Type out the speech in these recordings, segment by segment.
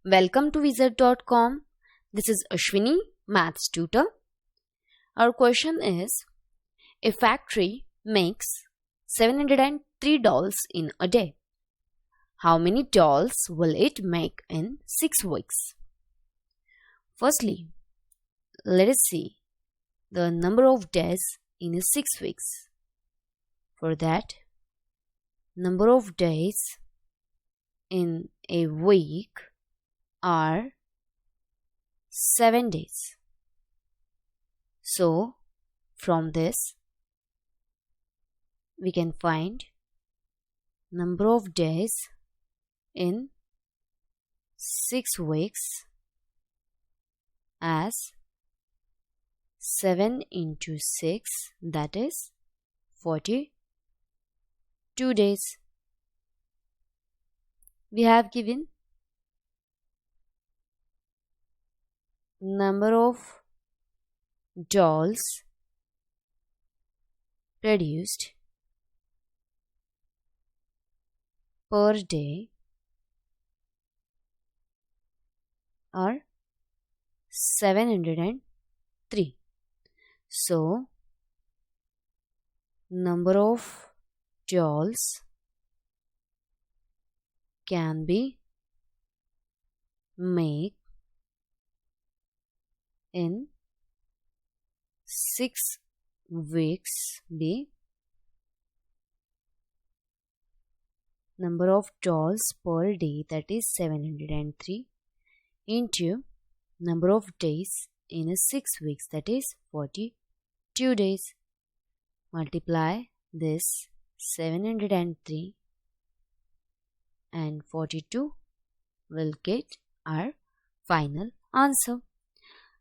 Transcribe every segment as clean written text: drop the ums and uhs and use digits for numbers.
Welcome to Wizard.com. This is Ashwini, Maths Tutor. Our question is, a factory makes 703 dolls in a day. How many dolls will it make in 6 weeks? Firstly, let us see the number of days in 6 weeks. For that, number of days in a week are 7 days. So, from this, we can find number of days in 6 weeks as 7 into 6, that is 42 days. We have given number of dolls produced per day are 703. So, number of dolls can be made in 6 weeks be number of dolls per day, that is 703, into number of days in 6 weeks, that is 42 days. Multiply this 703 and 42 will get our final answer.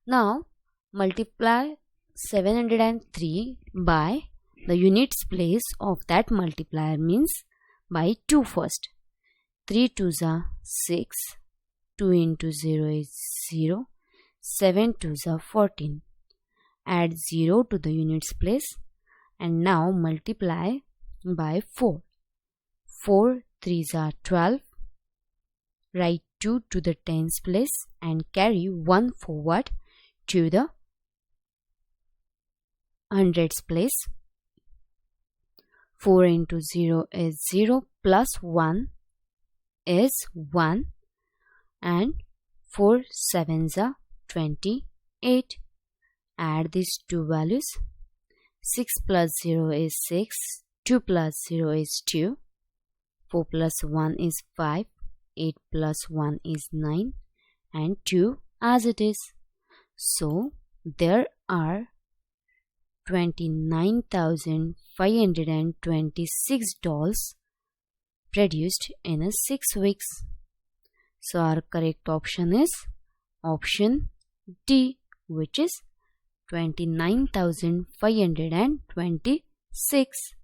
Now, multiply 703 by the units place of that multiplier, means by 2 first. 3 2s are 6, 2 into 0 is 0, 7 2s are 14. Add 0 to the units place and now multiply by 4. 4 3s are 12. Write 2 to the tens place and carry 1 forward to the hundreds place. 4 into 0 is 0 plus 1 is 1 and 4 sevens are 28. Add these two values. 6 plus 0 is 6, 2 plus 0 is 2, 4 plus 1 is 5, 8 plus 1 is 9 and 2 as it is. So, there are 29,526 dolls produced in 6 weeks. So, our correct option is option D, which is 29,526.